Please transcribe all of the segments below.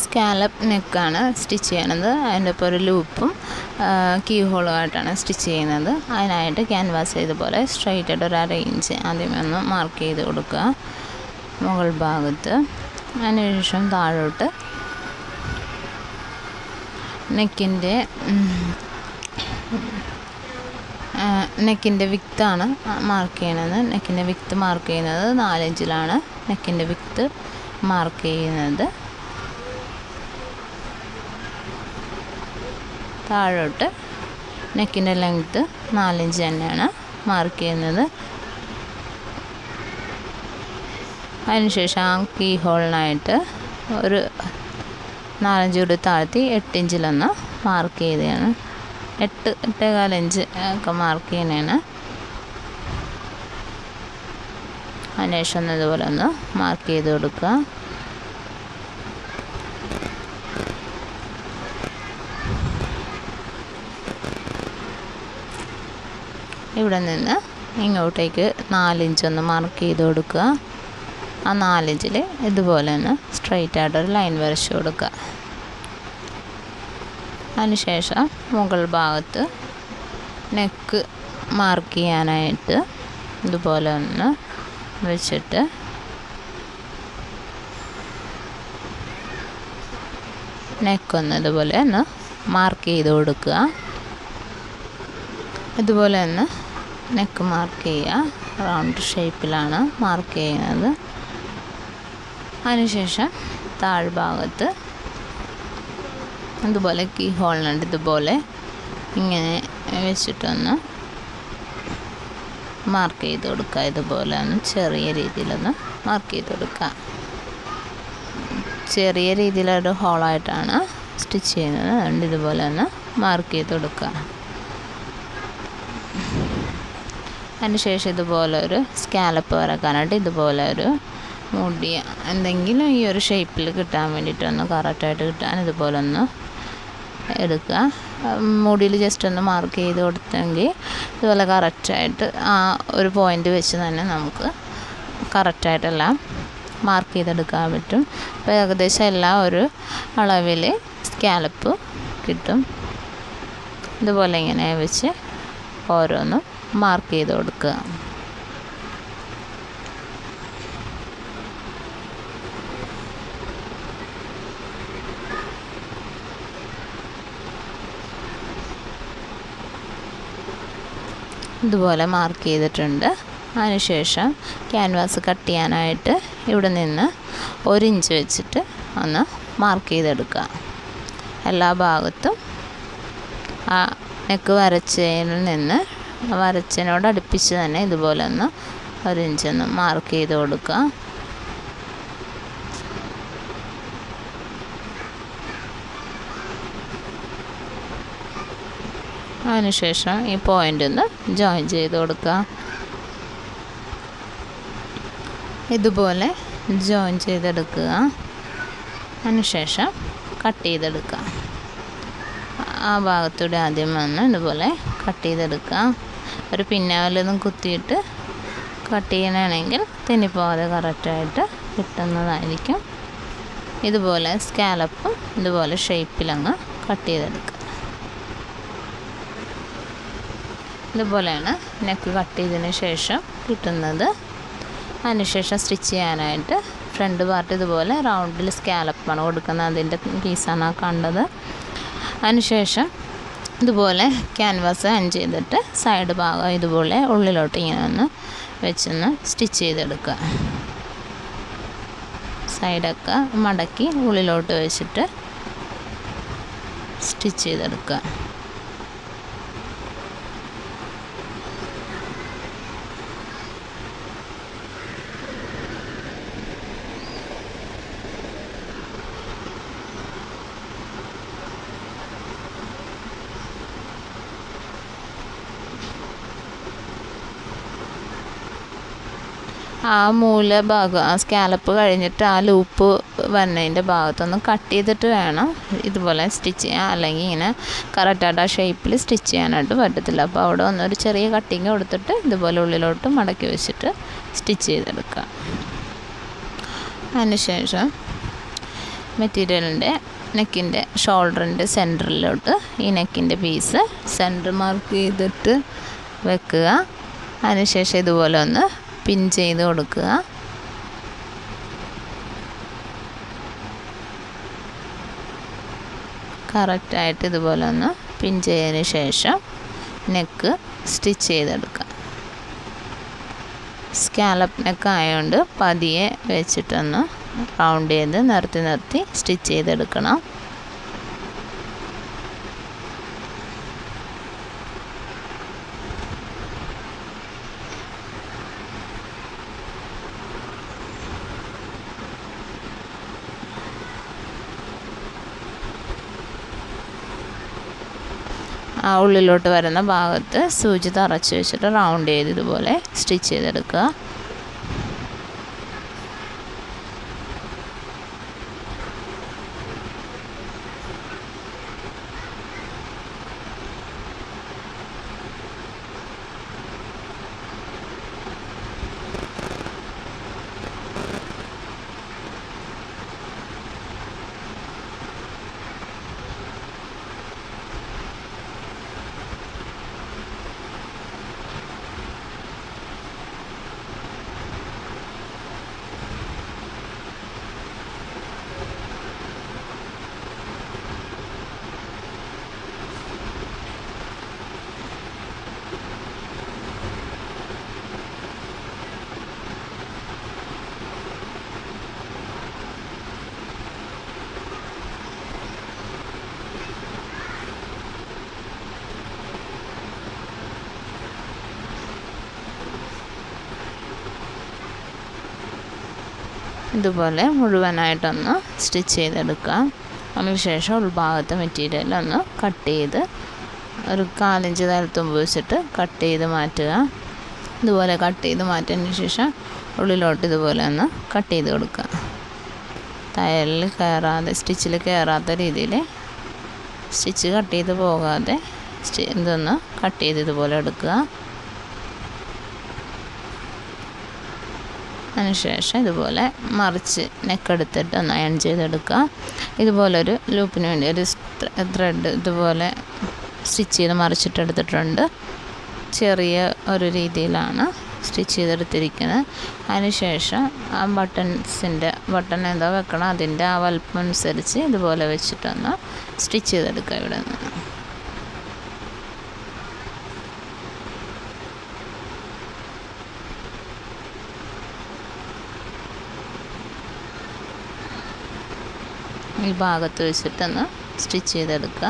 Scallop നെക്കാണ് stitch ചെയ്യണത്. അതിൻ്റെ ഒപ്പം ഒരു ലൂപ്പും കീ ഹോളുമായിട്ടാണ് സ്റ്റിച്ച് ചെയ്യുന്നത്. അതിനായിട്ട് ക്യാൻവാസ് ഇതുപോലെ സ്ട്രൈറ്റ് ആയിട്ട് ഒരു 1/2 ഇഞ്ച് ആദ്യമേ ഒന്ന് മാർക്ക് ചെയ്ത് കൊടുക്കുക മുകൾ ഭാഗത്ത്. അതിനുശേഷം താഴോട്ട് നെക്കിൻ്റെ വിക്താണ് മാർക്ക് ചെയ്യണത്. നെക്കിൻ്റെ വിക്ത് മാർക്ക് ചെയ്യുന്നത് 4 ഇഞ്ചിലാണ് നെക്കിൻ്റെ വിക്ത് മാർക്ക് ചെയ്യുന്നത്. താഴോട്ട് നെക്കിൻ്റെ ലെങ്ത്ത് 4 ഇഞ്ച് തന്നെയാണ് മാർക്ക് ചെയ്യുന്നത്. അതിനുശേഷം ആ കീ ഹോളിനായിട്ട് ഒരു 4 ഇഞ്ച് കൂടി താഴ്ത്തി 8 ഇഞ്ചിലൊന്ന് മാർക്ക് ചെയ്തതാണ്. 8-8.25 ഇഞ്ച് ഒക്കെ മാർക്ക് ചെയ്യുന്നതാണ്. അതിനുശേഷം ഒന്ന് ഇതുപോലെ ഒന്ന് മാർക്ക് ചെയ്ത് കൊടുക്കുക. ഇവിടെ നിന്ന് ഇങ്ങോട്ടേക്ക് 4 ഇഞ്ച് ഒന്ന് മാർക്ക് ചെയ്ത് കൊടുക്കുക. ആ 4 ഇഞ്ചിൽ ഇതുപോലെ ഒന്ന് സ്ട്രൈറ്റ് ആയിട്ടൊരു ലൈൻ വരച്ച് കൊടുക്കുക. അതിനുശേഷം മുകൾ ഭാഗത്ത് നെക്ക് മാർക്ക് ചെയ്യാനായിട്ട് ഇതുപോലെ ഒന്ന് വെച്ചിട്ട് നെക്കൊന്ന് ഇതുപോലെ ഒന്ന് മാർക്ക് ചെയ്ത് കൊടുക്കുക. ഇതുപോലെ ഒന്ന് നെക്ക് മാർക്ക് ചെയ്യുക. റൗണ്ട് ഷേപ്പിലാണ് മാർക്ക് ചെയ്യുന്നത്. അതിനുശേഷം താഴ്ഭാഗത്ത് ഇതുപോലെ കീ ഹോളിനുണ്ട്. ഇതുപോലെ ഇങ്ങനെ വെച്ചിട്ടൊന്ന് മാർക്ക് ചെയ്ത് കൊടുക്കുക. ഇതുപോലെ ഒന്ന് ചെറിയ രീതിയിലൊന്ന് മാർക്ക് ചെയ്ത് കൊടുക്കുക. ചെറിയ രീതിയിലൊരു ഹോളായിട്ടാണ് സ്റ്റിച്ച് ചെയ്യുന്നത്. അതുകൊണ്ട് ഇതുപോലെ ഒന്ന് മാർക്ക് ചെയ്ത് കൊടുക്കുക. അതിനുശേഷം ഇതുപോലെ ഒരു സ്കാലപ്പ് വരക്കാനായിട്ട് ഇതുപോലെ ഒരു മുടി എന്തെങ്കിലും ഈ ഒരു ഷേപ്പിൽ കിട്ടാൻ വേണ്ടിയിട്ടൊന്ന് കറക്റ്റായിട്ട് കിട്ടാൻ ഇതുപോലെ ഒന്ന് എടുക്കുക. മുടിയിൽ ജസ്റ്റ് ഒന്ന് മാർക്ക് ചെയ്ത് കൊടുത്തെങ്കിൽ ഇതുപോലെ കറക്റ്റായിട്ട് ആ ഒരു പോയിൻ്റ് വെച്ച് തന്നെ നമുക്ക് കറക്റ്റായിട്ടെല്ലാം മാർക്ക് ചെയ്തെടുക്കാൻ പറ്റും. അപ്പോൾ ഏകദേശം എല്ലാം ഒരു അളവിൽ സ്കാലപ്പ് കിട്ടും. ഇതുപോലെ ഇങ്ങനെ വെച്ച് ഓരോന്നും മാർക്ക് ചെയ്ത് കൊടുക്കുക. ഇതുപോലെ മാർക്ക് ചെയ്തിട്ടുണ്ട്. അതിനുശേഷം ക്യാൻവാസ് കട്ട് ചെയ്യാനായിട്ട് ഇവിടെ നിന്ന് 1 ഇഞ്ച് വെച്ചിട്ട് ഒന്ന് മാർക്ക് ചെയ്തെടുക്കുക. എല്ലാ ഭാഗത്തും ആ നെക്ക് വരച്ചതിനോട് അടുപ്പിച്ച് തന്നെ ഇതുപോലെ ഒന്ന് 1 ഇഞ്ച് ഒന്ന് മാർക്ക് ചെയ്ത് കൊടുക്കുക. അതിനുശേഷം ഈ പോയിൻ്റ് ഒന്ന് ജോയിൻ ചെയ്ത് കൊടുക്കുക. ഇതുപോലെ ജോയിൻ ചെയ്തെടുക്കുക. അതിനുശേഷം കട്ട് ചെയ്തെടുക്കുക. ആ ഭാഗത്തൂടെ ആദ്യം വന്ന് ഇതുപോലെ കട്ട് ചെയ്തെടുക്കുക. ഒരു പിന്നാലൊന്നും കുത്തിയിട്ട് കട്ട് ചെയ്യണമെങ്കിൽ തെന്നിപ്പോകാതെ കറക്റ്റായിട്ട് കിട്ടുന്നതായിരിക്കും. ഇതുപോലെ സ്കാലപ്പും ഇതുപോലെ ഷേപ്പിലങ്ങ് കട്ട് ചെയ്തെടുക്കുക. ഇതുപോലെയാണ് നെക്ക് കട്ട് ചെയ്തതിന് ശേഷം കിട്ടുന്നത്. അതിനുശേഷം സ്റ്റിച്ച് ചെയ്യാനായിട്ട് ഫ്രണ്ട് പാർട്ട് ഇതുപോലെ റൗണ്ടിൽ സ്കാലപ്പാണ് കൊടുക്കുന്നത്. അതിൻ്റെ പീസാണ് ആ കണ്ടത്. അതിനുശേഷം ഇതുപോലെ ക്യാൻവാസ് അയൺ ചെയ്തിട്ട് സൈഡ് ഭാഗം ഇതുപോലെ ഉള്ളിലോട്ട് ഇങ്ങനെ ഒന്ന് വെച്ചൊന്ന് സ്റ്റിച്ച് ചെയ്തെടുക്കുക. സൈഡൊക്കെ മടക്കി ഉള്ളിലോട്ട് വെച്ചിട്ട് സ്റ്റിച്ച് ചെയ്തെടുക്കുക. ആ മൂല ഭാഗം ആ സ്കാലപ്പ് കഴിഞ്ഞിട്ട് ആ ലൂപ്പ് വന്നതിൻ്റെ ഭാഗത്തൊന്ന് കട്ട് ചെയ്തിട്ട് വേണം ഇതുപോലെ സ്റ്റിച്ച് ചെയ്യാൻ. അല്ലെങ്കിൽ ഇങ്ങനെ കറക്റ്റായിട്ട് ആ ഷേപ്പിൽ സ്റ്റിച്ച് ചെയ്യാനായിട്ട് പറ്റത്തില്ല. അപ്പോൾ അവിടെ ഒന്നൊരു ചെറിയ കട്ടിങ് കൊടുത്തിട്ട് ഇതുപോലെ ഉള്ളിലോട്ട് മടക്കി വെച്ചിട്ട് സ്റ്റിച്ച് ചെയ്തെടുക്കുക. അതിനുശേഷം മെറ്റീരിയലിൻ്റെ നെക്കിൻ്റെ ഷോൾഡറിൻ്റെ സെൻറ്ററിലോട്ട് ഈ നെക്കിൻ്റെ പീസ് സെൻറ്റർ മാർക്ക് ചെയ്തിട്ട് വെക്കുക. അതിനുശേഷം ഇതുപോലെ ഒന്ന് പിൻ ചെയ്ത് കൊടുക്കുക. കറക്റ്റായിട്ട് ഇതുപോലെ ഒന്ന് പിൻ ചെയ്തതിന് ശേഷം നെക്ക് സ്റ്റിച്ച് ചെയ്തെടുക്കുക. സ്കാലപ്പ് നെക്ക് ആയതുകൊണ്ട് പതിയെ വെച്ചിട്ടൊന്ന് റൗണ്ട് ചെയ്ത് നിർത്തി സ്റ്റിച്ച് ചെയ്തെടുക്കണം. ആ ഉള്ളിലോട്ട് വരുന്ന ഭാഗത്ത് സൂചി തറച്ച് വെച്ചിട്ട് റൗണ്ട് ചെയ്ത് ഇതുപോലെ സ്റ്റിച്ച് ചെയ്തെടുക്കുക. ഇതുപോലെ മുഴുവനായിട്ടൊന്ന് സ്റ്റിച്ച് ചെയ്തെടുക്കാം. അതിനുശേഷം ഉൾഭാഗത്തെ മെറ്റീരിയൽ ഒന്ന് കട്ട് ചെയ്ത് ഒരു 4 ഇഞ്ച് തലത്തുമ്പ് വെച്ചിട്ട് കട്ട് ചെയ്ത് മാറ്റുക. ഇതുപോലെ കട്ട് ചെയ്ത് മാറ്റിയതിന് ശേഷം ഉള്ളിലോട്ട് ഇതുപോലെ ഒന്ന് കട്ട് ചെയ്ത് കൊടുക്കുക. തയ്യലിൽ കയറാതെ സ്റ്റിച്ചിൽ കയറാത്ത രീതിയിൽ സ്റ്റിച്ച് കട്ട് ചെയ്ത് പോകാതെ ഇതൊന്ന് കട്ട് ചെയ്ത് ഇതുപോലെ എടുക്കുക. അതിനുശേഷം ഇതുപോലെ മറിച്ച് നെക്കെടുത്തിട്ട് ഒന്ന് അയൺ ചെയ്തെടുക്കുക. ഇതുപോലൊരു ലൂപ്പിന് വേണ്ടി ഒരു ത്രെഡ് ഇതുപോലെ സ്റ്റിച്ച് ചെയ്ത് മറിച്ചിട്ടെടുത്തിട്ടുണ്ട്. ചെറിയ ഒരു രീതിയിലാണ് സ്റ്റിച്ച് ചെയ്തെടുത്തിരിക്കുന്നത്. അതിനുശേഷം ആ ബട്ടൺ എന്താ വെക്കണം അതിൻ്റെ ആ വലുപ്പം അനുസരിച്ച് ഇതുപോലെ വെച്ചിട്ടൊന്ന് സ്റ്റിച്ച് ചെയ്തെടുക്കുക. ഇവിടെ നിന്ന് ഈ ഭാഗത്ത് വെച്ചിട്ടൊന്ന് സ്റ്റിച്ച് ചെയ്തെടുക്കുക.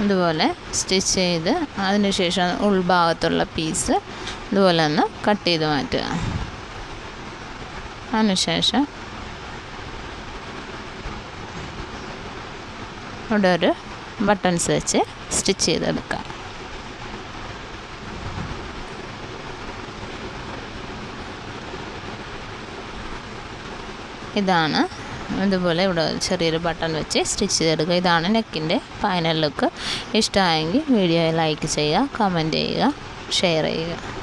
ഇതുപോലെ സ്റ്റിച്ച് ചെയ്ത് അതിനുശേഷം ഉൾഭാഗത്തുള്ള പീസ് ഇതുപോലെ ഒന്ന് കട്ട് ചെയ്ത് മാറ്റുക. അതിനുശേഷം ഇവിടെ ഒരു ബട്ടൺസ് വെച്ച് സ്റ്റിച്ച് ചെയ്തെടുക്കാം. ഇതാണ് ഇതുപോലെ ഇവിടെ ചെറിയൊരു ബട്ടൺ വെച്ച് സ്റ്റിച്ച് ചെയ്തെടുക്കുക. ഇതാണ് നെക്കിൻ്റെ ഫൈനൽ ലുക്ക്. ഇഷ്ടമായെങ്കിൽ വീഡിയോ ലൈക്ക് ചെയ്യുക, കമൻറ്റ് ചെയ്യുക, ഷെയർ ചെയ്യുക.